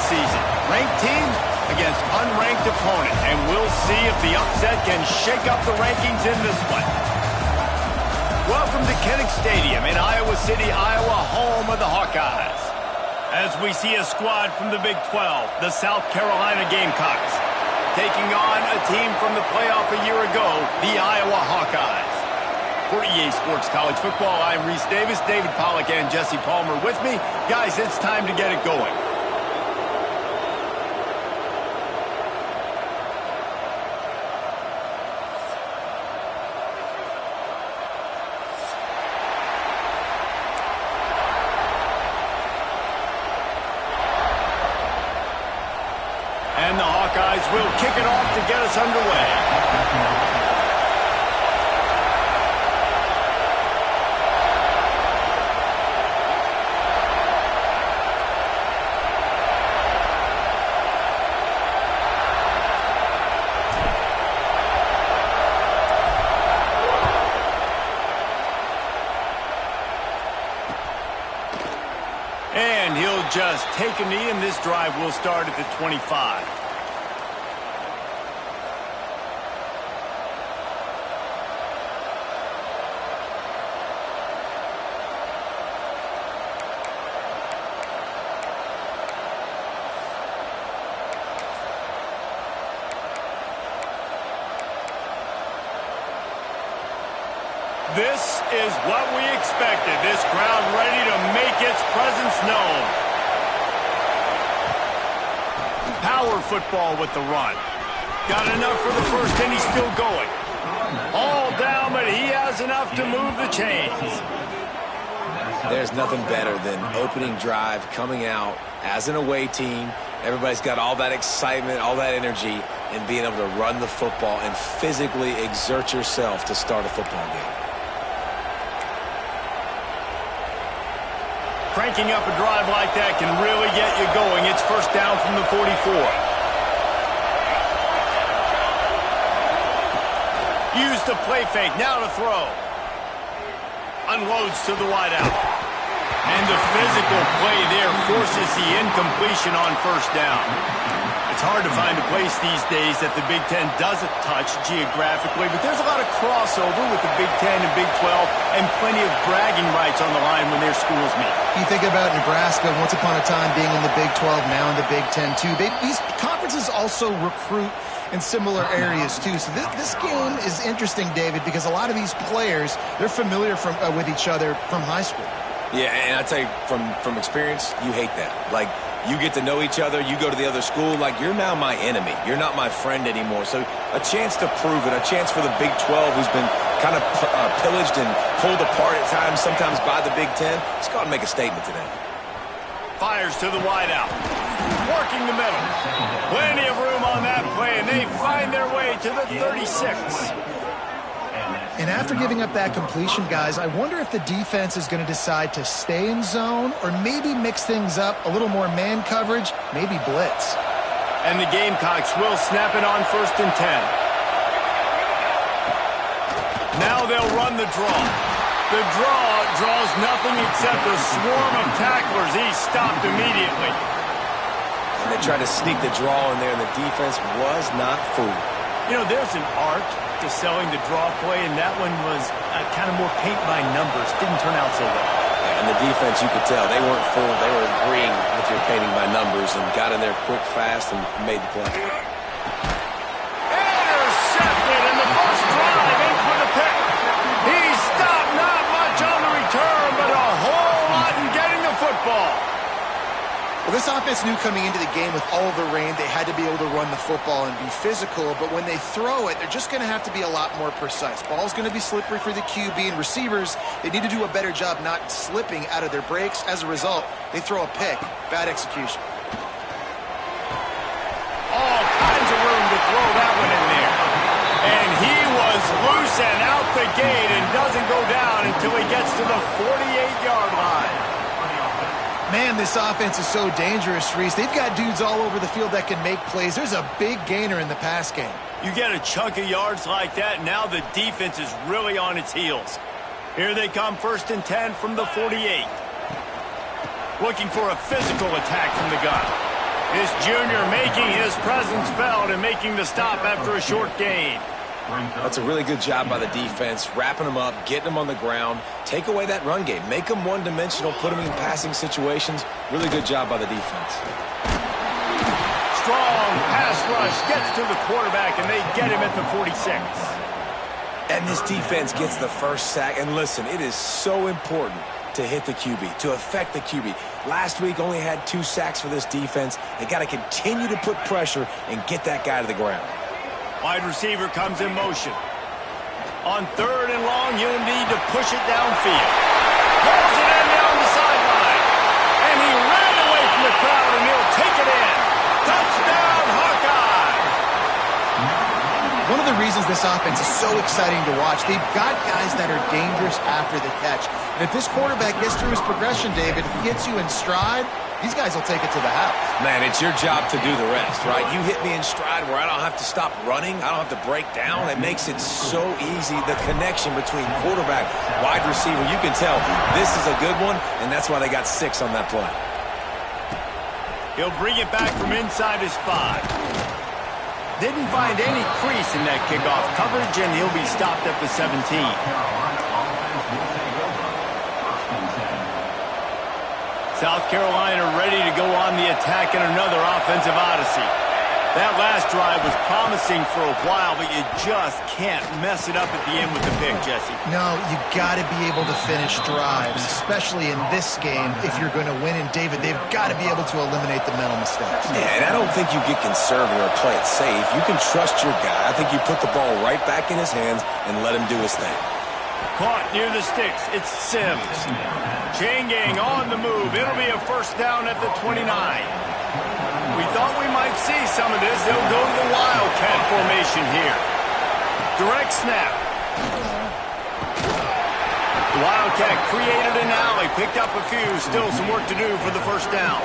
season. Ranked team against unranked opponent, and we'll see if the upset can shake up the rankings in this one. Welcome to Kinnick Stadium in Iowa City, Iowa, home of the Hawkeyes. As we see a squad from the Big 12, the South Carolina Gamecocks, taking on a team from the playoff a year ago, the Iowa Hawkeyes. For EA Sports College Football, I'm Reese Davis, David Pollack, and Jesse Palmer with me. Guys, it's time to get it going. And the Hawkeyes will kick it off to get us underway. And he'll just take a knee, and this drive will start at the 25. This is what we expected. This crowd ready to make its presence known. Power football with the run. Got enough for the first, and he's still going. All down, but he has enough to move the chains. There's nothing better than opening drive, coming out as an away team. Everybody's got all that excitement, all that energy, and being able to run the football and physically exert yourself to start a football game. Cranking up a drive like that can really get you going. It's first down from the 44. Use the play fake. Now to throw. Unloads to the wideout. And the physical play there forces the incompletion on first down. It's hard to find a place these days that the Big Ten doesn't touch geographically, but there's a lot of crossover with the Big Ten and Big 12 and plenty of bragging rights on the line when their schools meet. You think about Nebraska, once upon a time being in the Big 12, now in the Big 10 too. These conferences also recruit in similar areas too. So this game is interesting, David, because a lot of these players, they're familiar with each other from high school. Yeah, and I tell you, from experience, you hate that. Like, you get to know each other, you go to the other school, like, you're now my enemy. You're not my friend anymore. So a chance to prove it, a chance for the Big 12, who's been kind of pillaged and pulled apart at times, sometimes by the Big 10. Let's go out and make a statement today. Fires to the wideout. Working the middle. Plenty of room on that play, and they find their way to the 36. And after giving up that completion, guys, I wonder if the defense is going to decide to stay in zone or maybe mix things up, a little more man coverage, maybe blitz. And the Gamecocks will snap it on first and 10. Now they'll run the draw. The draw draws nothing except a swarm of tacklers. He's stopped immediately. And they tried to sneak the draw in there, and the defense was not fooled. You know, there's an art to selling the draw play, and that one was kind of more paint by numbers. Didn't turn out so well. Yeah, and the defense, you could tell, they weren't fooled. They were agreeing with your painting by numbers and got in there quick, fast, and made the play. Intercepted, and the first drive ends with a pick. He stopped not much on the return, but a whole lot in getting the football. Well, this offense knew coming into the game with all the rain, they had to be able to run the football and be physical, but when they throw it, they're just going to have to be a lot more precise. Ball's going to be slippery for the QB, and receivers, they need to do a better job not slipping out of their breaks. As a result, they throw a pick. Bad execution. All kinds of room to throw that one in there. And he was loose and out the gate and doesn't go down until he gets to the 48-yard line. Man, this offense is so dangerous, Reese. They've got dudes all over the field that can make plays. There's a big gainer in the pass game. You get a chunk of yards like that, now the defense is really on its heels. Here they come, first and 10 from the 48. Looking for a physical attack from the gun. This junior making his presence felt and making the stop after a short gain. That's a really good job by the defense, wrapping them up, getting them on the ground, take away that run game, make them one-dimensional, put them in passing situations. Really good job by the defense. Strong pass rush gets to the quarterback, and they get him at the 46. And this defense gets the first sack. And listen, it is so important to hit the QB, to affect the QB. Last week only had 2 sacks for this defense. They got to continue to put pressure and get that guy to the ground. Wide receiver comes in motion. On 3rd and long, you'll need to push it downfield. Pulls it in down the sideline. And he ran away from the crowd, and he'll take it in. Touchdown, Hawkeye! One of the reasons this offense is so exciting to watch, they've got guys that are dangerous after the catch. And if this quarterback gets through his progression, David, if he hits you in stride, these guys will take it to the house. Man, it's your job to do the rest, right? You hit me in stride where I don't have to stop running. I don't have to break down. It makes it so easy, the connection between quarterback, wide receiver. You can tell this is a good one, and that's why they got 6 on that play. He'll bring it back from inside his 5. Didn't find any crease in that kickoff coverage, and he'll be stopped at the 17. South Carolina ready to go on the attack in another offensive odyssey. That last drive was promising for a while, but you just can't mess it up at the end with the pick, Jesse. No, you got to be able to finish drives, especially in this game. If you're going to win, and David, they've got to be able to eliminate the mental mistakes. Yeah, and I don't think you get conservative or play it safe. You can trust your guy. I think you put the ball right back in his hands and let him do his thing. Caught near the sticks. It's Sims. Chain gang on the move. It'll be a first down at the 29. We thought we might see some of this. They'll go to the Wildcat formation here. Direct snap. The Wildcat created an alley, picked up a few. Still some work to do for the first down.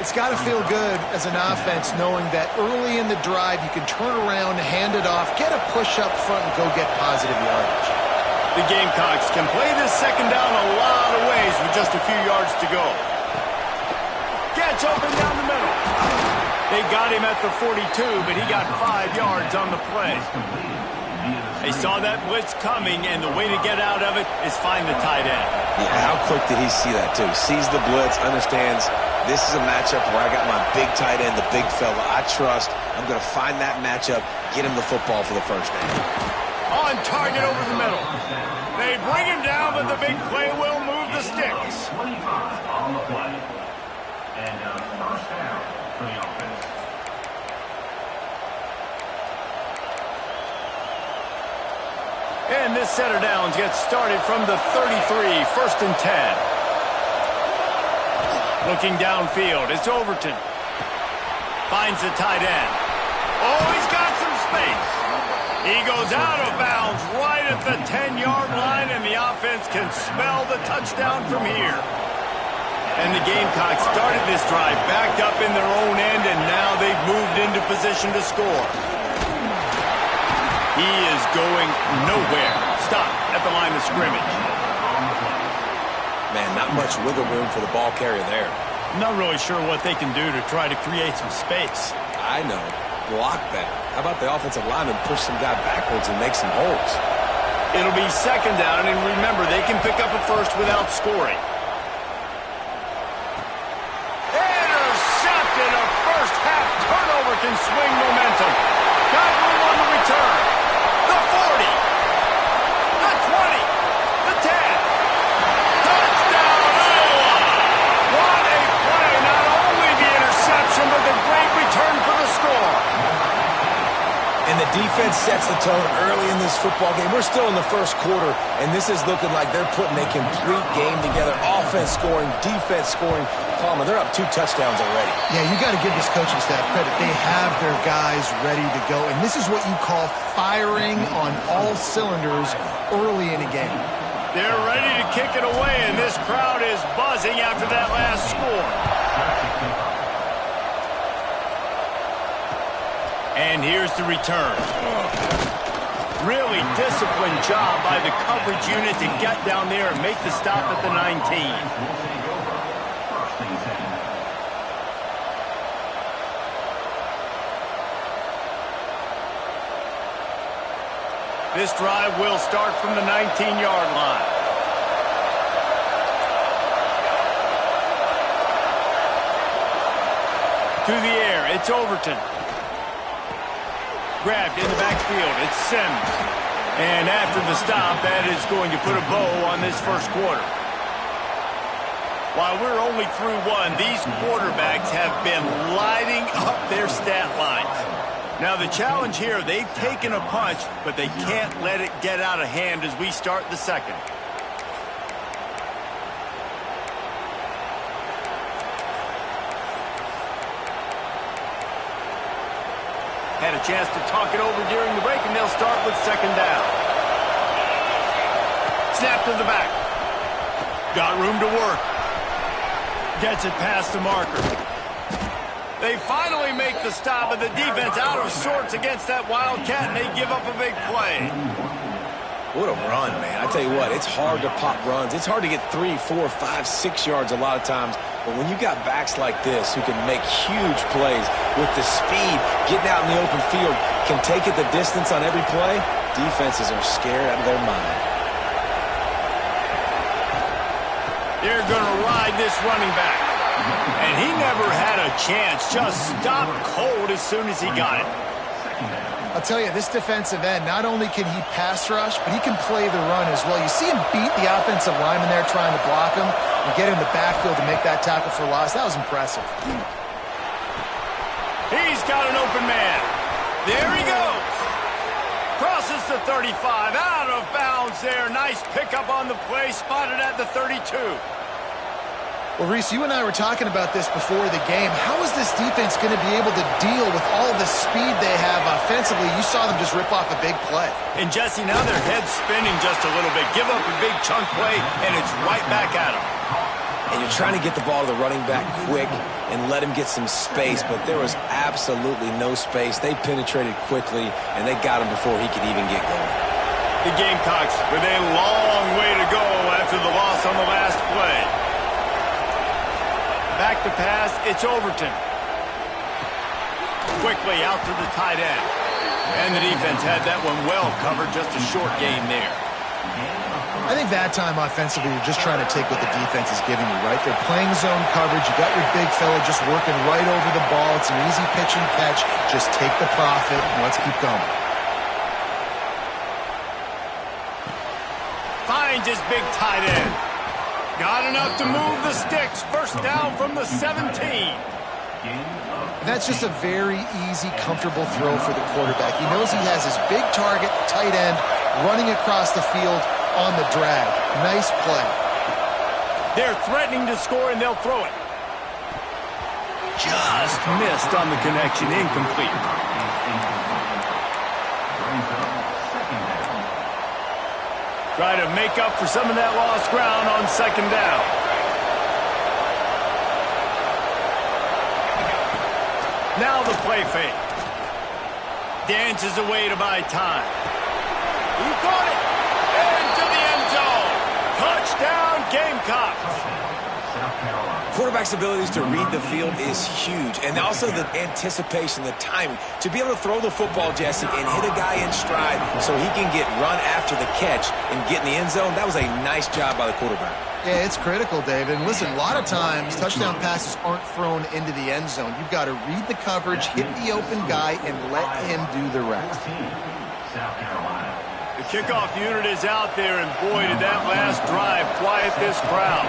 It's got to feel good as an offense knowing that early in the drive you can turn around, hand it off, get a push up front, and go get positive yardage. The Gamecocks can play this second down a lot of ways with just a few yards to go. Gets open down the middle. They got him at the 42, but he got 5 yards on the play. They saw that blitz coming, and the way to get out of it is find the tight end. Yeah, how quick did he see that, too? Sees the blitz, understands this is a matchup where I got my big tight end, the big fella I trust. I'm going to find that matchup, get him the football for the first down. On target over the middle. They bring him down, but the big play will move the sticks. On the play. And first down for the offense. And this set of downs gets started from the 33, 1st and 10. Looking downfield, it's Overton. Finds the tight end. Oh, he's got some space. He goes out of bounds right at the 10-yard line, and the offense can smell the touchdown from here. And the Gamecocks started this drive backed up in their own end, and now they've moved into position to score. He is going nowhere. Stop at the line of scrimmage. Man, not much wiggle room for the ball carrier there. Not really sure what they can do to try to create some space. I know. Block that. How about the offensive lineman push some guy backwards and make some holes? It'll be second down, and remember, they can pick up a first without scoring. Intercepted! A first-half turnover can swing momentum. Got room on the return. The 40. The 20. The 10. Touchdown, Iowa! What a play! Not only the interception, but the great return for the score. And the defense sets the tone early in this football game. We're still in the first quarter, and this is looking like they're putting a complete game together. Offense scoring, defense scoring. Palmer, they're up 2 touchdowns already. Yeah, you got to give this coaching staff credit. They have their guys ready to go, and this is what you call firing on all cylinders early in a game. They're ready to kick it away, and this crowd is buzzing after that last score. And here's the return. Really disciplined job by the coverage unit to get down there and make the stop at the 19. This drive will start from the 19-yard line. Through the air, it's Overton. Grabbed in the backfield, it's Sims. And after the stop, that is going to put a bow on this first quarter. While we're only through one, these quarterbacks have been lighting up their stat lines. Now the challenge here, they've taken a punch, but they can't let it get out of hand as we start the second. Had a chance to talk it over during the break, and they'll start with second down. Snap to the back. Got room to work. Gets it past the marker. They finally make the stop, but the defense out of sorts against that Wildcat, and they give up a big play. What a run, man. I tell you what, it's hard to pop runs. It's hard to get 3, 4, 5, 6 yards a lot of times. But when you got backs like this who can make huge plays with the speed, getting out in the open field, can take it the distance on every play, defenses are scared out of their mind. They're going to ride this running back. And he never had a chance. Just stopped cold as soon as he got it. I'll tell you, this defensive end, not only can he pass rush, but he can play the run as well. You see him beat the offensive lineman there trying to block him and get in the backfield to make that tackle for loss. That was impressive. He's got an open man. There he goes. Crosses the 35, out of bounds there. Nice pickup on the play, spotted at the 32. Well, Reese, you and I were talking about this before the game. How is this defense going to be able to deal with all the speed they have offensively? You saw them just rip off a big play. And, Jesse, now their head's spinning just a little bit. Give up a big chunk play, and it's right back at them. And you're trying to get the ball to the running back quick and let him get some space, but there was absolutely no space. They penetrated quickly, and they got him before he could even get going. The Gamecocks with a long way to go after the loss on the last play. Back to pass, it's Overton. Quickly out to the tight end. And the defense had that one well covered, just a short gain there. I think that time offensively, you're just trying to take what the defense is giving you, right? They're playing zone coverage. You got your big fella just working right over the ball. It's an easy pitch and catch. Just take the profit and let's keep going. Finds his big tight end. Got enough to move the sticks. First down from the 17. That's just a very easy, comfortable throw for the quarterback. He knows he has his big target, tight end, running across the field on the drag. Nice play. They're threatening to score, and they'll throw it. Just missed on the connection. Incomplete. Try to make up for some of that lost ground on second down. Now the play fake. Dances away to buy time. He caught it. Into the end zone. Touchdown, Gamecocks. Quarterback's abilities to read the field is huge, and also the anticipation, the timing. To be able to throw the football, Jesse, and hit a guy in stride so he can get run after the catch and get in the end zone, that was a nice job by the quarterback. Yeah, it's critical, David. And listen, a lot of times touchdown passes aren't thrown into the end zone. You've got to read the coverage, hit the open guy, and let him do the rest. The kickoff unit is out there, and boy, did that last drive quiet this crowd.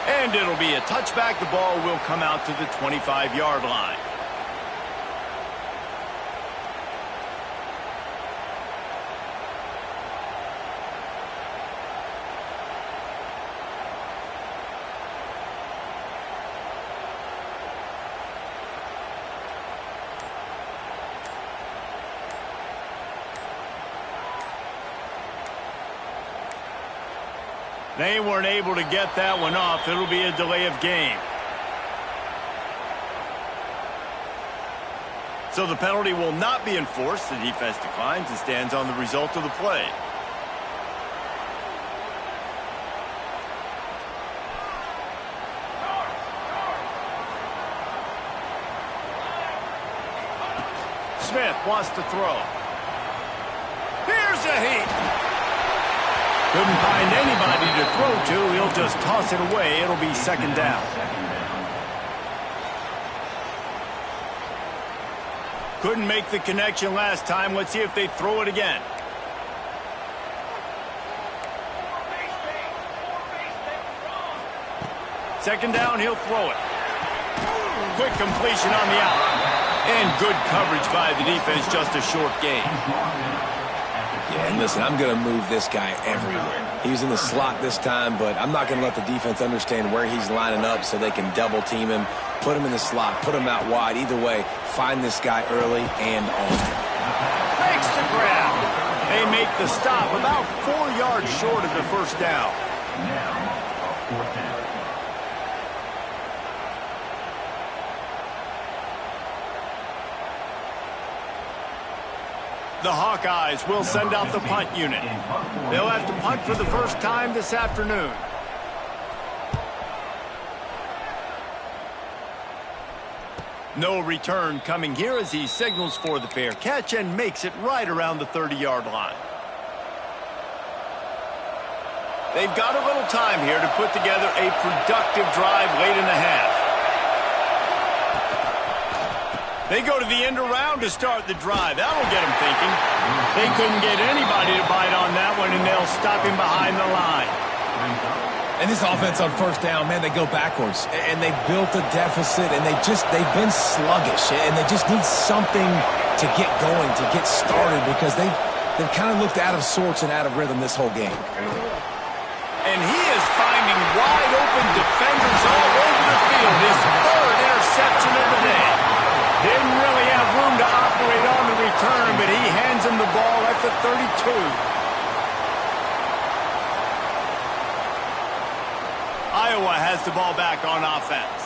And it'll be a touchback. The ball will come out to the 25-yard line. They weren't able to get that one off. It'll be a delay of game. So the penalty will not be enforced. The defense declines and stands on the result of the play. Smith wants to throw. Here's a heat. Couldn't find anybody to throw to. He'll just toss it away. It'll be second down. Couldn't make the connection last time. Let's see if they throw it again. Second down, he'll throw it. Quick completion on the out. And good coverage by the defense, just a short gain. Yeah, and listen, I'm going to move this guy everywhere. He was in the slot this time, but I'm not going to let the defense understand where he's lining up so they can double team him, put him in the slot, put him out wide. Either way, find this guy early and often. Makes the grab. They make the stop about 4 yards short of the first down. Now, fourth down. The Hawkeyes will send out the punt unit. They'll have to punt for the first time this afternoon. No return coming here as he signals for the fair catch and makes it right around the 30-yard line. They've got a little time here to put together a productive drive late in the half. They go to the end around to start the drive. That'll get them thinking. They couldn't get anybody to bite on that one, and they'll stop him behind the line. And this offense on first down, man, they go backwards. And they built a deficit, and they've been sluggish. And they just need something to get going, to get started, because they've kind of looked out of sorts and out of rhythm this whole game. And he is finding wide open defenders all over the field. His third interception of the day. Didn't really have room to operate on the return, but he hands him the ball at the 32. Iowa has the ball back on offense.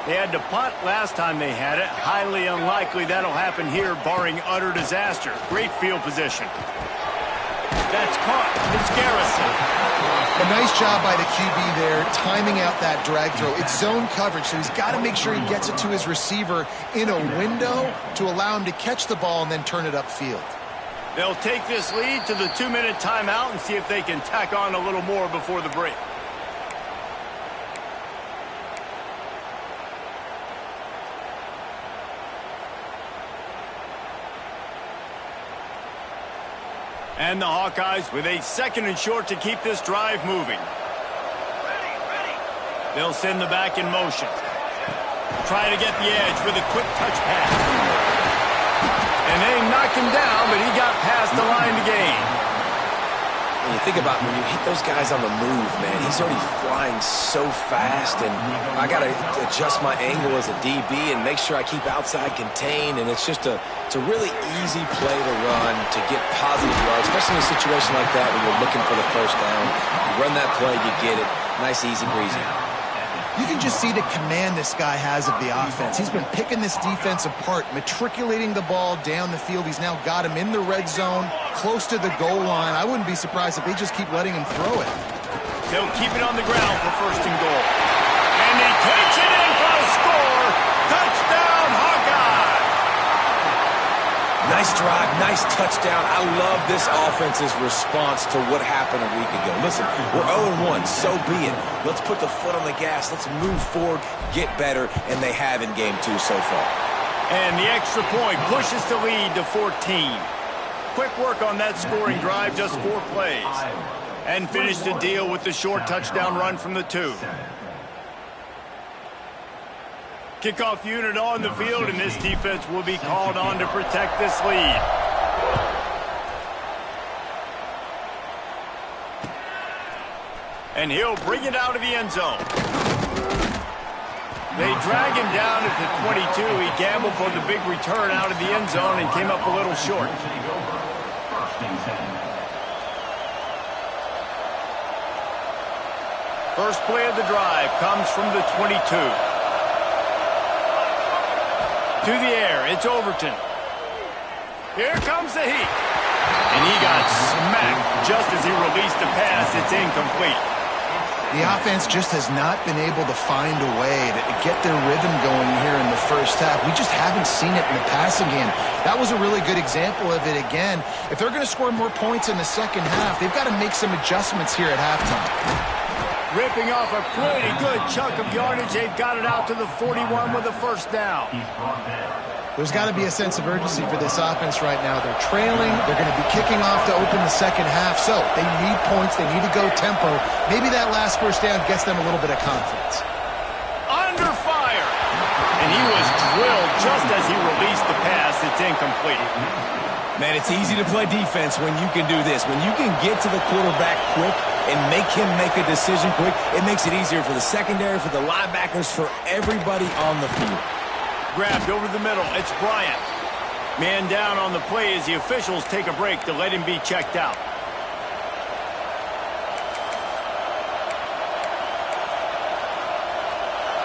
They had to punt last time they had it. Highly unlikely that'll happen here, barring utter disaster. Great field position. That's caught. It's Garrison. A nice job by the QB there, timing out that drag throw. It's zone coverage, so he's got to make sure he gets it to his receiver in a window to allow him to catch the ball and then turn it upfield. They'll take this lead to the 2-minute timeout and see if they can tack on a little more before the break. And the Hawkeyes with a second and short to keep this drive moving. They'll send the back in motion. Try to get the edge with a quick touch pass. And they knocked him down, but he got past the line to gain. When you think about when you hit those guys on the move, man, he's already flying so fast, and I got to adjust my angle as a DB and make sure I keep outside contained, and it's a really easy play to run to get positive yards, especially in a situation like that when you're looking for the first down. You run that play, you get it. Nice, easy breezy. You can just see the command this guy has of the offense. He's been picking this defense apart, matriculating the ball down the field. He's now got him in the red zone, close to the goal line. I wouldn't be surprised if they just keep letting him throw it. They'll keep it on the ground for first and goal. And he takes it in for a score. Touchdown, Hawkeye! Nice drive, nice touchdown. I love this offense's response to what happened a week ago. Listen, we're 0-1, so be it. Let's put the foot on the gas. Let's move forward, get better, and they have in game 2 so far. And the extra point pushes the lead to 14. Quick work on that scoring drive, just 4 plays. And finish the deal with the short touchdown run from the 2. Kickoff unit on the field, and this defense will be called on to protect this lead. And he'll bring it out of the end zone. They drag him down at the 22. He gambled for the big return out of the end zone and came up a little short. First play of the drive comes from the 22. To the air, it's Overton. Here comes the heat. And he got smacked just as he released the pass. It's incomplete. The offense just has not been able to find a way to get their rhythm going here in the first half. We just haven't seen it in the passing game. That was a really good example of it again. If they're going to score more points in the second half, they've got to make some adjustments here at halftime. Ripping off a pretty good chunk of yardage. They've got it out to the 41 with a first down. There's got to be a sense of urgency for this offense right now. They're trailing. They're going to be kicking off to open the second half. So they need points. They need to go tempo. Maybe that last first down gets them a little bit of confidence. Under fire. And he was drilled just as he released the pass. It's incomplete. Man, it's easy to play defense when you can do this. When you can get to the quarterback quick and make him make a decision quick, it makes it easier for the secondary, for the linebackers, for everybody on the field. Grabbed over the middle. It's Bryant. Man down on the play as the officials take a break to let him be checked out.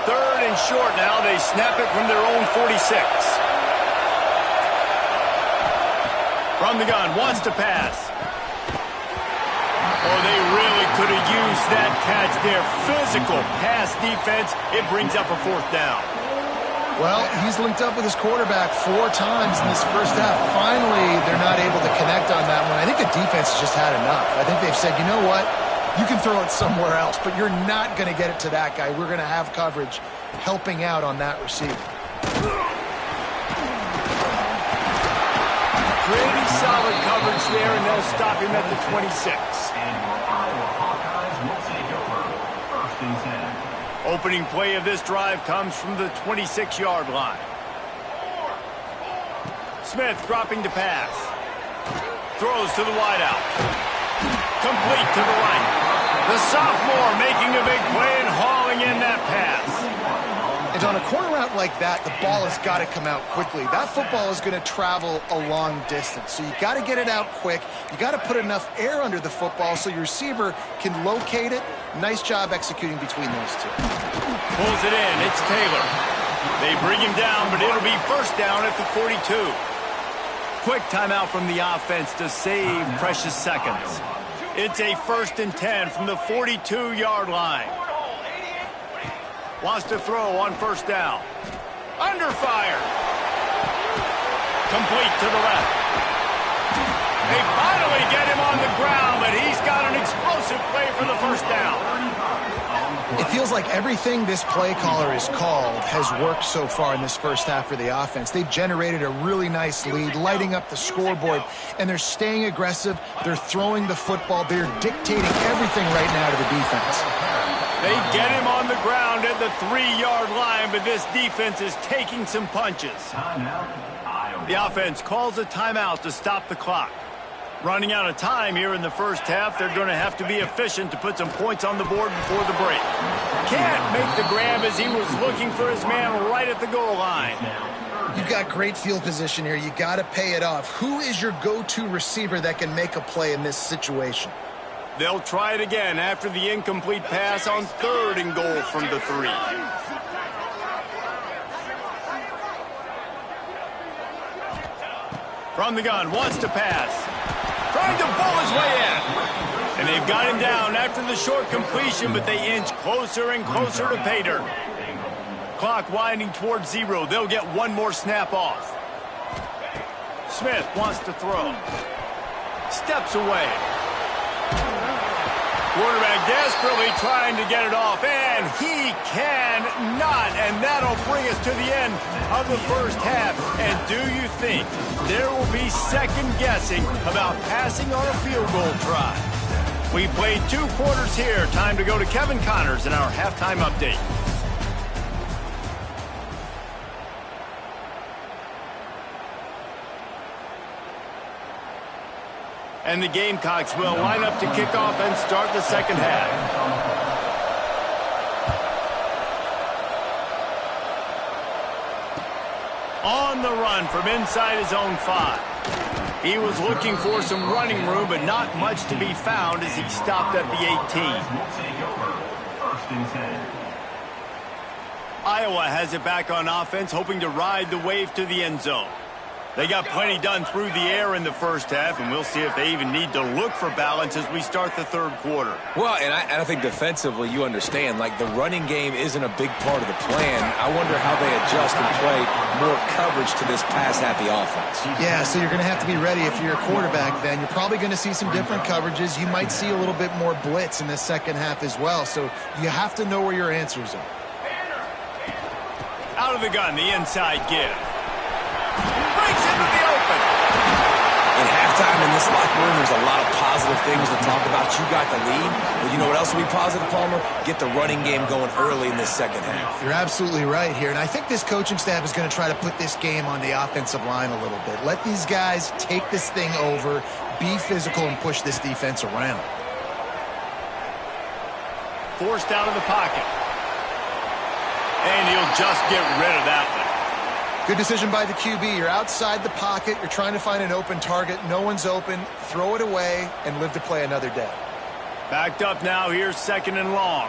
Third and short now. They snap it from their own 46. From the gun, wants to pass. Oh, they really could have used that catch there. Physical pass defense. It brings up a fourth down. Well, he's linked up with his quarterback 4 times in this first half. Finally, they're not able to connect on that one. I think the defense has just had enough. I think they've said, you know what? You can throw it somewhere else, but you're not going to get it to that guy. We're going to have coverage helping out on that receiver. Pretty solid coverage there, and they'll stop him at the 26. Opening play of this drive comes from the 26-yard line. Smith dropping to pass. Throws to the wideout. Complete to the right. The sophomore making a big play and hauling in that pass. And on a corner route like that, the ball has got to come out quickly. That football is going to travel a long distance. So you got to get it out quick. You got to put enough air under the football so your receiver can locate it. Nice job executing between those two. Pulls it in. It's Taylor. They bring him down, but it'll be first down at the 42. Quick timeout from the offense to save precious seconds. It's a 1st and 10 from the 42-yard line. Wants to throw on first down. Under fire. Complete to the left. They finally get him on the ground, but he's got an explosive play for the first down. It feels like everything this play caller has called has worked so far in this first half for the offense. They've generated a really nice lead, lighting up the scoreboard, and they're staying aggressive. They're throwing the football. They're dictating everything right now to the defense. They get him on the ground at the 3-yard line, but this defense is taking some punches. The offense calls a timeout to stop the clock. Running out of time here in the first half, they're going to have to be efficient to put some points on the board before the break. Can't make the grab as he was looking for his man right at the goal line. You've got great field position here. You got to pay it off. Who is your go-to receiver that can make a play in this situation? They'll try it again after the incomplete pass on 3rd and goal from the 3. From the gun, wants to pass. Trying to bull his way in. And they've got him down after the short completion, but they inch closer and closer to pay dirt. Clock winding towards 0. They'll get one more snap off. Smith wants to throw. Steps away. Quarterback desperately trying to get it off, and he cannot, and that'll bring us to the end of the first half. And do you think there will be second guessing about passing on a field goal try? We played 2 quarters here. Time to go to Kevin Connors in our halftime update. And the Gamecocks will line up to kick off and start the second half. On the run from inside his own 5. He was looking for some running room, but not much to be found as he stopped at the 18. Iowa has it back on offense, hoping to ride the wave to the end zone. They got plenty done through the air in the first half, and we'll see if they even need to look for balance as we start the third quarter. Well, and I think defensively, you understand, like the running game isn't a big part of the plan. I wonder how they adjust and play more coverage to this pass-happy offense. Yeah, so you're going to have to be ready if you're a quarterback then. You're probably going to see some different coverages. You might see a little bit more blitz in the second half as well, so you have to know where your answers are. Out of the gun, the inside give. Breaks into the open. In halftime in this locker room, there's a lot of positive things to talk about. You got the lead. But you know what else will be positive, Palmer? Get the running game going early in this second half. You're absolutely right here. And I think this coaching staff is going to try to put this game on the offensive line a little bit. Let these guys take this thing over, be physical, and push this defense around. Forced out of the pocket. And he'll just get rid of that one. Good decision by the QB. You're outside the pocket. You're trying to find an open target. No one's open. Throw it away and live to play another day. Backed up now. Here's second and long.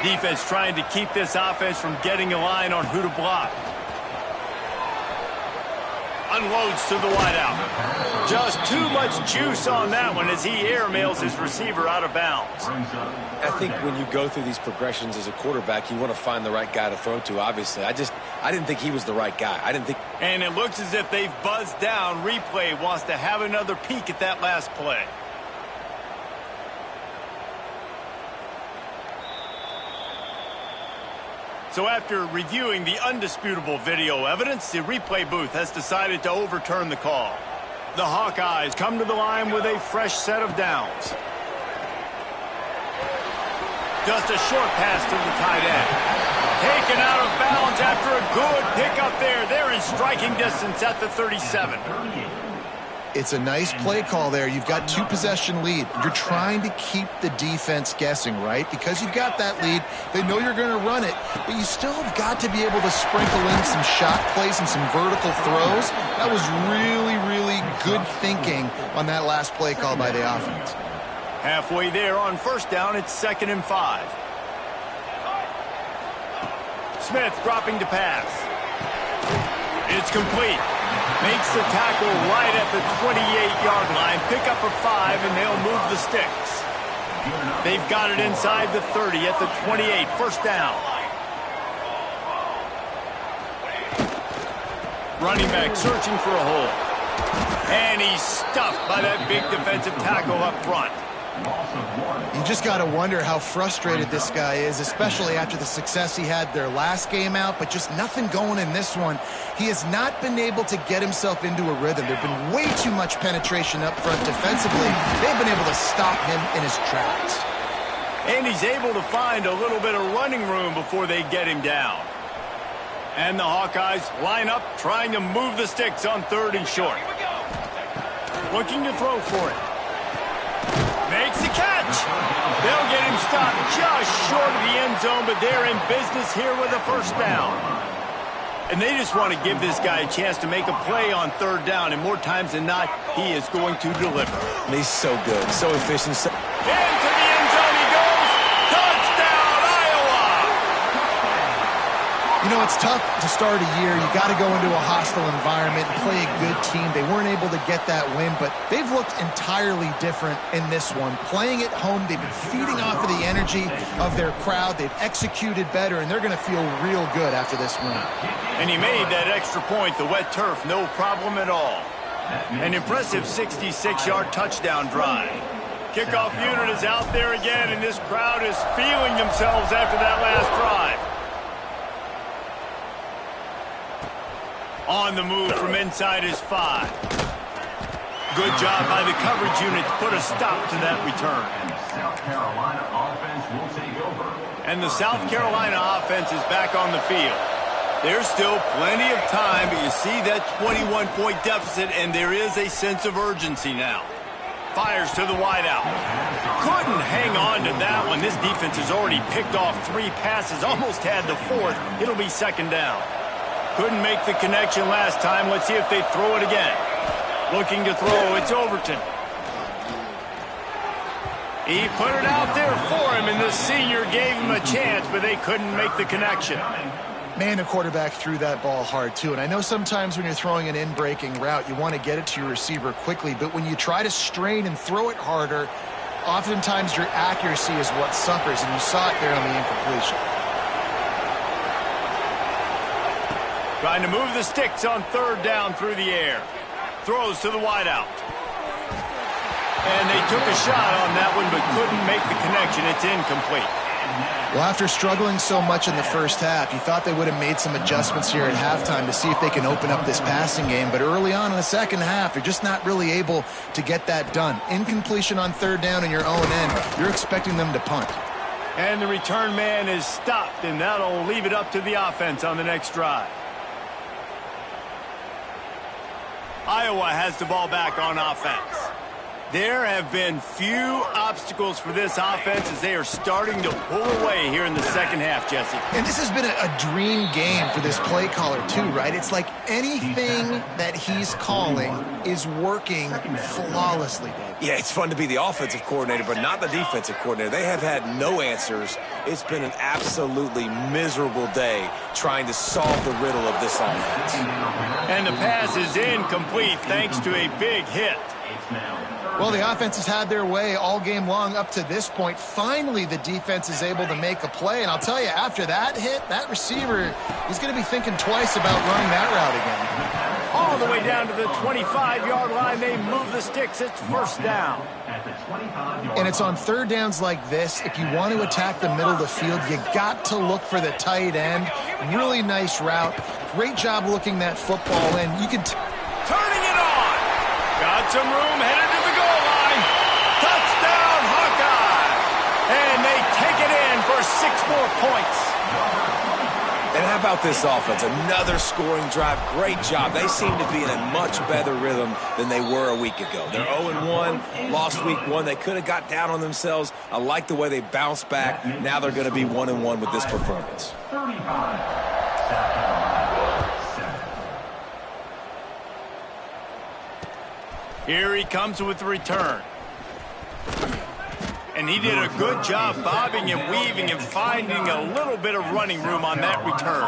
Defense trying to keep this offense from getting a line on who to block. Unloads to the wideout. Just too much juice on that one as he airmails his receiver out of bounds. I think when you go through these progressions as a quarterback, you want to find the right guy to throw to, obviously. I didn't think he was the right guy. And it looks as if they've buzzed down. Replay wants to have another peek at that last play. So after reviewing the undisputable video evidence, the replay booth has decided to overturn the call. The Hawkeyes come to the line with a fresh set of downs. Just a short pass to the tight end. Taken out of bounds after a good pickup there. They're in striking distance at the 37. It's a nice play call there. You've got two-possession lead. You're trying to keep the defense guessing, right? Because you've got that lead, they know you're going to run it, but you still have got to be able to sprinkle in some shot plays and some vertical throws. That was really, really good thinking on that last play call by the offense. Halfway there on first down, it's 2nd and 5. Smith dropping to pass. It's complete. Makes the tackle right at the 28-yard line. Pick up a 5, and they'll move the sticks. They've got it inside the 30 at the 28. First down. Running back searching for a hole. And he's stuffed by that big defensive tackle up front. You just got to wonder how frustrated this guy is, especially after the success he had their last game out, but just nothing going in this one. He has not been able to get himself into a rhythm. There's been way too much penetration up front defensively. They've been able to stop him in his tracks. And he's able to find a little bit of running room before they get him down. And the Hawkeyes line up, trying to move the sticks on 3rd and short. Looking to throw for it. Makes the catch. They'll get him stopped just short of the end zone, but they're in business here with a first down. And they just want to give this guy a chance to make a play on 3rd down, and more times than not, he is going to deliver. And he's so good, so efficient. Into the end zone he goes. Touchdown, Iowa! You know, it's tough to start a year. You got to go into a hostile environment and play a good team. They weren't able to get that win, but they've looked entirely different in this one. Playing at home, they've been feeding off of the energy of their crowd. They've executed better, and they're going to feel real good after this win. And he made that extra point, the wet turf, no problem at all. An impressive 66-yard touchdown drive. Kickoff unit is out there again, and this crowd is feeling themselves after that last drive. On the move from inside his 5. Good job by the coverage unit to put a stop to that return. South Carolina offense will take over. And the South Carolina offense is back on the field. There's still plenty of time, but you see that 21-point deficit, and there is a sense of urgency now. Fires to the wideout. Couldn't hang on to that one. This defense has already picked off 3 passes, almost had the 4th. It'll be 2nd down. Couldn't make the connection last time. Let's see if they throw it again. Looking to throw, it's Overton. He put it out there for him, and the senior gave him a chance, but they couldn't make the connection. Man, the quarterback threw that ball hard, too. And I know sometimes when you're throwing an in-breaking route, you want to get it to your receiver quickly. But when you try to strain and throw it harder, oftentimes your accuracy is what suffers. And you saw it there on the incompletion. Trying to move the sticks on third down through the air. Throws to the wideout. And they took a shot on that one, but couldn't make the connection. It's incomplete. Well, after struggling so much in the first half, you thought they would have made some adjustments here at halftime to see if they can open up this passing game. But early on in the second half, they're just not really able to get that done. Incompletion on third down in your own end, you're expecting them to punt. And the return man is stopped, and that'll leave it up to the offense on the next drive. Iowa has the ball back on offense. There have been few obstacles for this offense as they are starting to pull away here in the second half, Jesse. And this has been a dream game for this play caller, too, right? It's like anything that he's calling is working flawlessly, Dave. Yeah, it's fun to be the offensive coordinator, but not the defensive coordinator. They have had no answers. It's been an absolutely miserable day trying to solve the riddle of this offense. And the pass is incomplete thanks to a big hit. Well, the offense has had their way all game long up to this point. Finally, the defense is able to make a play. And I'll tell you, after that hit, that receiver is going to be thinking twice about running that route again. All the way down to the 25-yard line. They move the sticks. It's first down. And it's on third downs like this. If you want to attack the middle of the field, you got to look for the tight end. Really nice route. Great job looking that football in. You can... Turning it on. Got some room, headed to the goal line. Touchdown, Hawkeye. And they take it in for 6 more points. And how about this offense? Another scoring drive. Great job. They seem to be in a much better rhythm than they were a week ago. They're 0-1, lost week 1. They could have got down on themselves. I like the way they bounced back. Now they're going to be 1-1 with this performance. 35. Here he comes with the return. And he did a good job bobbing and weaving and finding a little bit of running room on that return.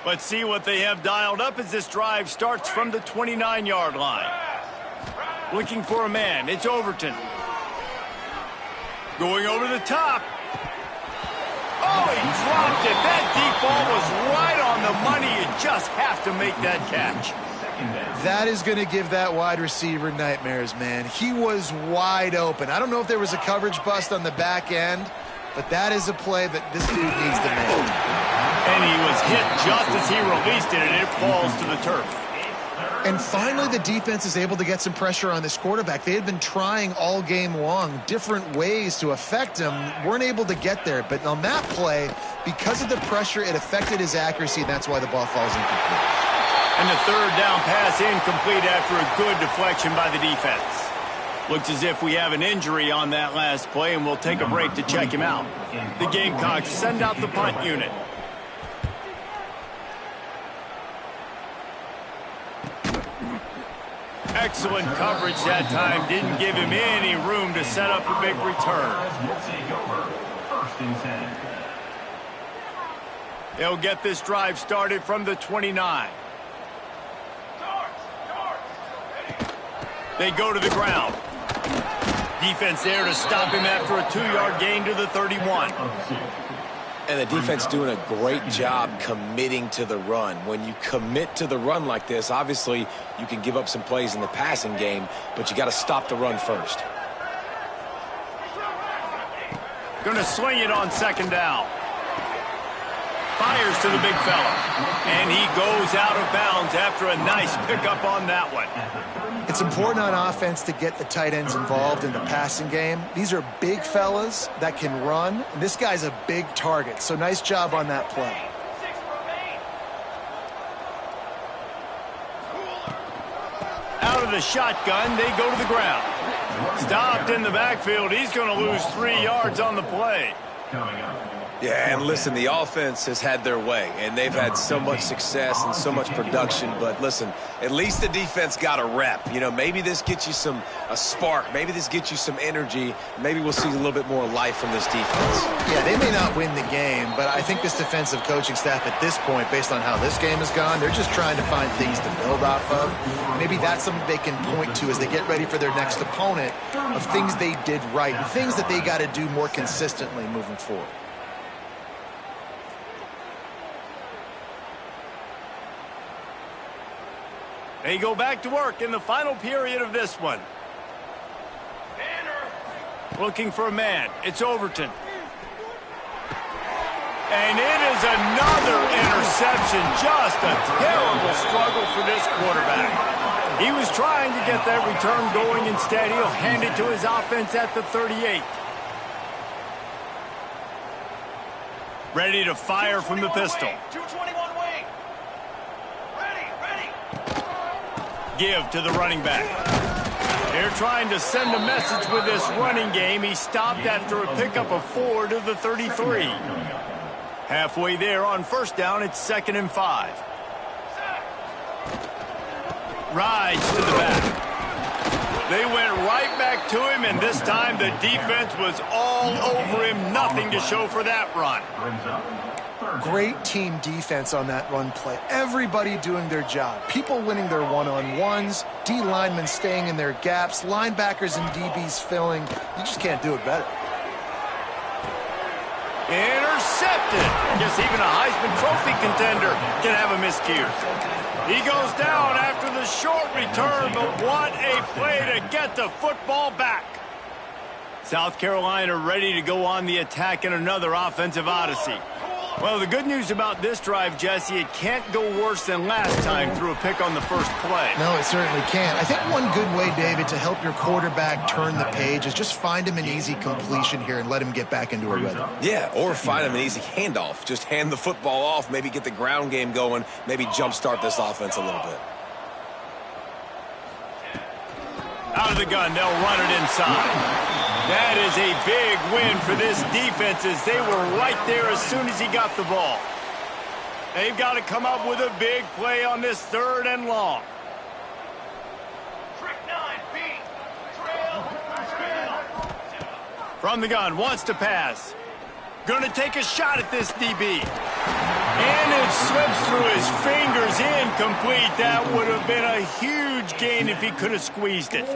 Let's see what they have dialed up as this drive starts from the 29-yard line. Looking for a man. It's Overton. Going over the top. Oh, he dropped it. That deep ball was right on the money. You just have to make that catch. That is going to give that wide receiver nightmares, man. He was wide open. I don't know if there was a coverage bust on the back end, but that is a play that this dude needs to make. And he was hit just as he released it, and it falls to the turf. And finally, the defense is able to get some pressure on this quarterback. They had been trying all game long different ways to affect him, weren't able to get there. But on that play, because of the pressure, it affected his accuracy, and that's why the ball falls incomplete. And the third down pass incomplete after a good deflection by the defense. Looks as if we have an injury on that last play, and we'll take a break to check him out. The Gamecocks send out the punt unit. Excellent coverage that time. Didn't give him any room to set up a big return. They'll get this drive started from the 29. They go to the ground. Defense there to stop him after a 2-yard gain to the 31. And the defense doing a great job committing to the run. When you commit to the run like this, obviously you can give up some plays in the passing game, but you got to stop the run first. Going to sling it on second down. Fires to the big fella. And he goes out of bounds after a nice pickup on that one. It's important on offense to get the tight ends involved in the passing game. These are big fellas that can run. And this guy's a big target, so nice job on that play. Out of the shotgun, they go to the ground. Stopped in the backfield. He's going to lose 3 yards on the play. Coming up Yeah, and listen, the offense has had their way, and they've had so much success and so much production. But listen, at least the defense got a rep. You know, maybe this gets you a spark. Maybe this gets you some energy. Maybe we'll see a little bit more life from this defense. Yeah, they may not win the game, but I think this defensive coaching staff at this point, based on how this game has gone, they're just trying to find things to build off of. Maybe that's something they can point to as they get ready for their next opponent of things they did right and things that they got to do more consistently moving forward. They go back to work in the final period of this one. Looking for a man. It's Overton. And it is another interception. Just a terrible struggle for this quarterback. He was trying to get that return going. Instead, he'll hand it to his offense at the 38. Ready to fire from the pistol. 221 wing. Ready. Give to the running back. They're trying to send a message with this running game. He stopped after a pickup of 4 to the 33. Halfway there on first down, it's 2nd and 5. Rides to the back. They went right back to him, and this time the defense was all over him. Nothing to show for that run. Great team defense on that run play. Everybody doing their job. People winning their one-on-ones, D linemen staying in their gaps, linebackers and DBs filling. You just can't do it better. Intercepted. Guess even a Heisman Trophy contender can have a miscue. He goes down after the short return, but what a play to get the football back. South Carolina ready to go on the attack in another offensive odyssey. Well, the good news about this drive, Jesse, it can't go worse than last time through a pick on the first play. No, it certainly can't. I think one good way, David, to help your quarterback turn the page is just find him an easy completion here and let him get back into a rhythm. Yeah, or find him an easy handoff. Just hand the football off, maybe get the ground game going, maybe jumpstart this offense a little bit. Out of the gun, they'll run it inside. That is a big win for this defense as they were right there as soon as he got the ball. They've got to come up with a big play on this 3rd and long. Trick 9, beat. Trail. From the gun, wants to pass. Going to take a shot at this DB. And it slips through his fingers, incomplete. That would have been a huge gain if he could have squeezed it.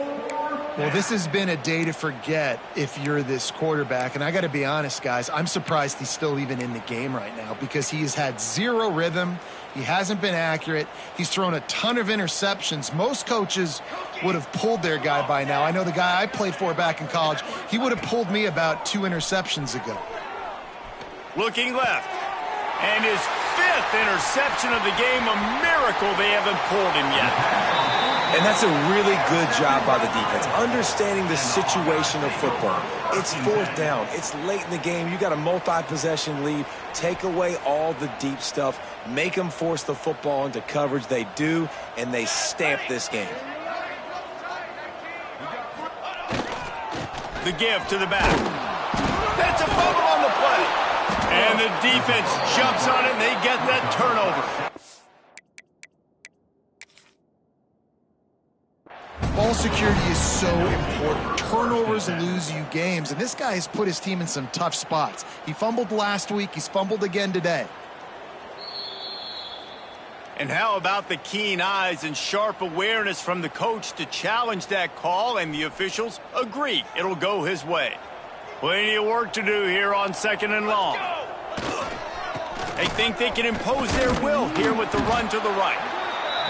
Well, this has been a day to forget if you're this quarterback. And I got to be honest, guys, I'm surprised he's still even in the game right now because he has had zero rhythm. He hasn't been accurate. He's thrown a ton of interceptions. Most coaches would have pulled their guy by now. I know the guy I played for back in college, he would have pulled me about 2 interceptions ago. Looking left. And his 5th interception of the game, a miracle they haven't pulled him yet. And that's a really good job by the defense, understanding the situation of football. It's 4th down. It's late in the game. You got a multi-possession lead. Take away all the deep stuff. Make them force the football into coverage. They do, and they stamp this game. The give to the back. That's a fumble on the play. And the defense jumps on it, and they get that turnover. Ball security is so important. Turnovers lose you games, and this guy has put his team in some tough spots. He fumbled last week. He's fumbled again today. And how about the keen eyes and sharp awareness from the coach to challenge that call, and the officials agree it'll go his way. Plenty of work to do here on 2nd and long. They think they can impose their will here with the run to the right.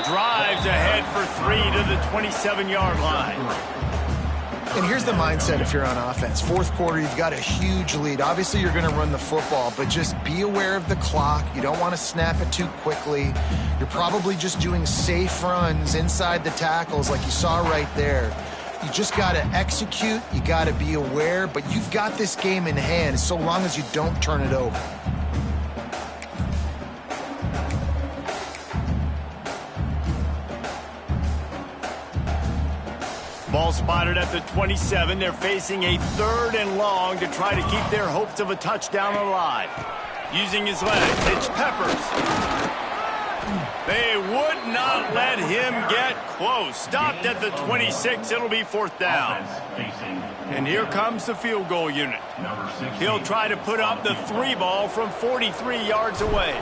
Drives ahead for 3 to the 27-yard line. And here's the mindset if you're on offense. 4th quarter, you've got a huge lead. Obviously, you're going to run the football, but just be aware of the clock. You don't want to snap it too quickly. You're probably just doing safe runs inside the tackles like you saw right there. You just got to execute. You got to be aware, but you've got this game in hand so long as you don't turn it over. Ball spotted at the 27. They're facing a 3rd and long to try to keep their hopes of a touchdown alive. Using his legs, it's Peppers. They would not let him get close. Stopped at the 26. It'll be 4th down. And here comes the field goal unit. He'll try to put up the 3 ball from 43 yards away.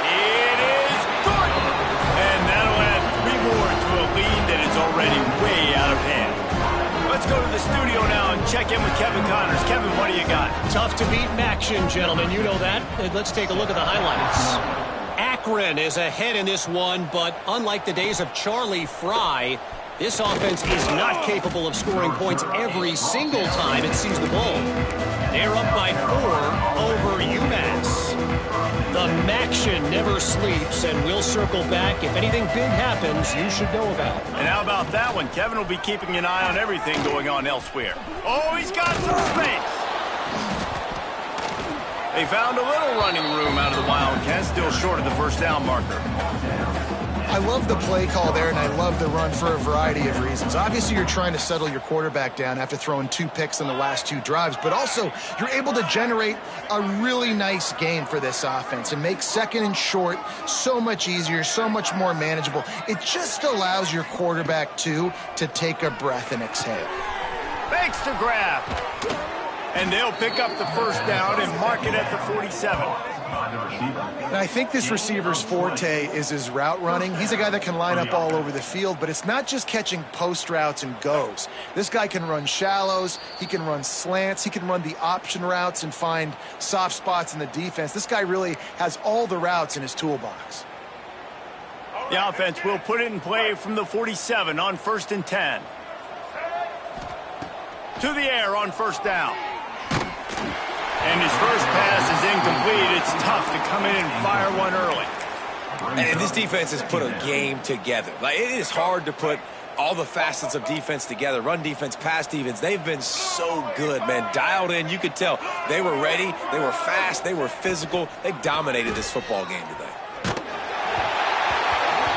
It is good. And that'll add 3 more to a lead that is already way out of hand. Let's go to the studio now and check in with Kevin Connors. Kevin, what do you got? Tough to beat Maction, gentlemen. You know that. Let's take a look at the highlights. Akron is ahead in this one, but unlike the days of Charlie Fry, this offense is not capable of scoring points every single time it sees the ball. They're up by 4 over UMass. The Maction never sleeps, and we'll circle back. If anything big happens, you should know about. And how about that one? Kevin will be keeping an eye on everything going on elsewhere. Oh, he's got some space. They found a little running room out of the Wildcats, still short of the 1st down marker. I love the play call there, and I love the run for a variety of reasons. Obviously, you're trying to settle your quarterback down after throwing 2 picks in the last 2 drives, but also you're able to generate a really nice game for this offense and make 2nd and short so much easier, so much more manageable. It just allows your quarterback, too, to take a breath and exhale. Thanks to grab. And they'll pick up the 1st down and mark it at the 47. And I think this receiver's forte is his route running. He's a guy that can line up all over the field, but it's not just catching post routes and goes. This guy can run shallows, he can run slants, he can run the option routes and find soft spots in the defense. This guy really has all the routes in his toolbox. The offense will put it in play from the 47 on 1st and 10. To the air on 1st down. And his first pass is incomplete. It's tough to come in and fire one early. And this defense has put a game together. Like, it is hard to put all the facets of defense together. Run defense, pass defense. They've been so good, man. Dialed in. You could tell they were ready. They were fast. They were physical. They dominated this football game today.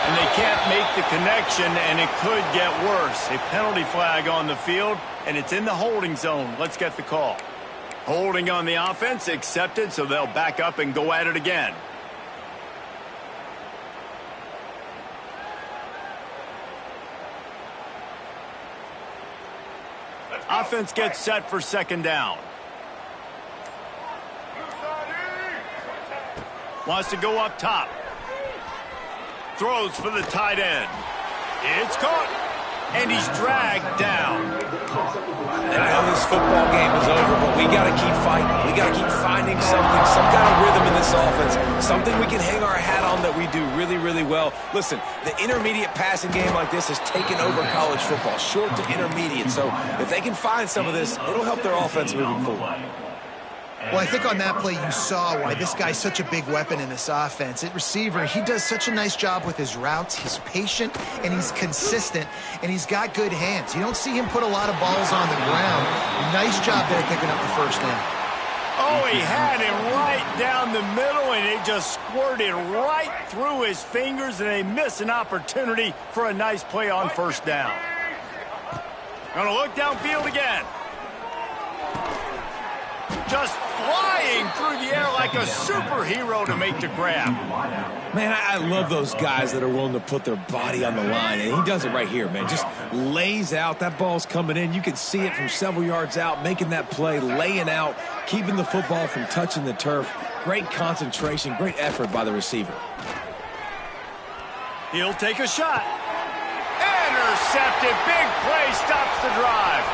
And they can't make the connection, and it could get worse. A penalty flag on the field, and it's in the holding zone. Let's get the call. Holding on the offense, accepted, so they'll back up and go at it again. Offense gets set for 2nd down. Wants to go up top. Throws for the tight end. It's caught. And he's dragged down. And I know this football game is over, but we got to keep fighting. We got to keep finding something, some kind of rhythm in this offense, something we can hang our hat on that we do really, really well. Listen, the intermediate passing game like this has taken over college football, short to intermediate. So if they can find some of this, it'll help their offense moving forward. Well, I think on that play you saw why this guy's such a big weapon in this offense. At receiver, he does such a nice job with his routes. He's patient, and he's consistent, and he's got good hands. You don't see him put a lot of balls on the ground. Nice job there picking up the 1st down. Oh, he had him right down the middle, and it just squirted right through his fingers, and they miss an opportunity for a nice play on 1st down. Gonna look downfield again. Just flying through the air like a superhero to make the grab. Man, I love those guys that are willing to put their body on the line, and he does it right here, man. Just lays out. That ball's coming in. You can see it from several yards out, making that play, laying out, keeping the football from touching the turf. Great concentration, great effort by the receiver. He'll take a shot. Intercepted. Big play stops the drive.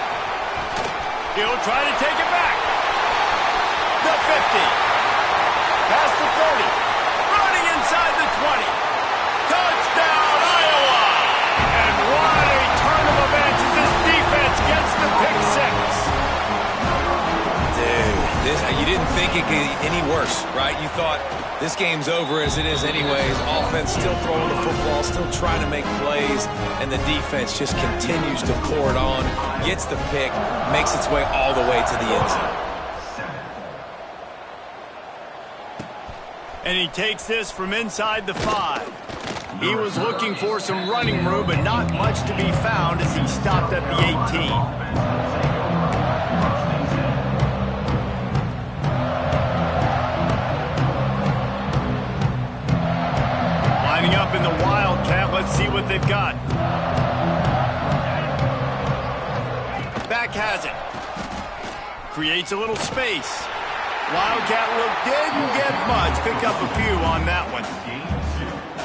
He'll try to take it back. The 50. Past the 30. Running inside the 20. Touchdown, Iowa! And what a turn of events as this defense gets the pick 6. Dude, you didn't think it could get any worse, right? You thought this game's over as it is anyways. Offense still throwing the football, still trying to make plays, and the defense just continues to pour it on, gets the pick, makes its way all the way to the end zone. And he takes this from inside the 5. He was looking for some running room, but not much to be found as he stopped at the 18. Lining up in the Wildcat. Let's see what they've got. Back has it. Creates a little space. Wildcat look didn't get much. Pick up a few on that one.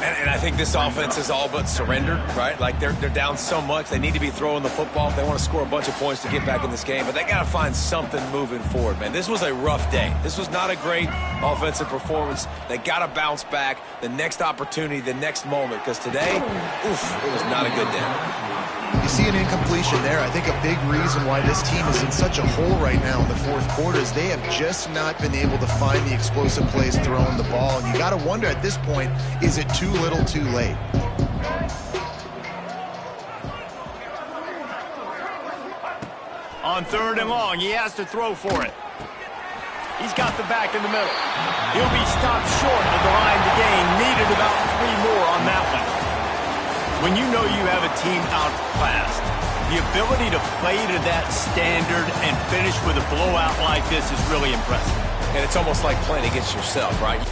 And I think this offense is all but surrendered, right? Like they're down so much. They need to be throwing the football if they want to score a bunch of points to get back in this game. But they got to find something moving forward, man. This was a rough day. This was not a great offensive performance. They got to bounce back. The next opportunity, the next moment. Because today, oof, it was not a good day. You see an incompletion there. I think a big reason why this team is in such a hole right now in the fourth quarter is they have just not been able to find the explosive plays throwing the ball. And you got to wonder at this point, is it too little too late? On 3rd and long, he has to throw for it. He's got the back in the middle. He'll be stopped short of the line to gain. Needed about 3 more on that one. When you know you have a team outclassed, the ability to play to that standard and finish with a blowout like this is really impressive. And it's almost like playing against yourself, right?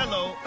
Hello,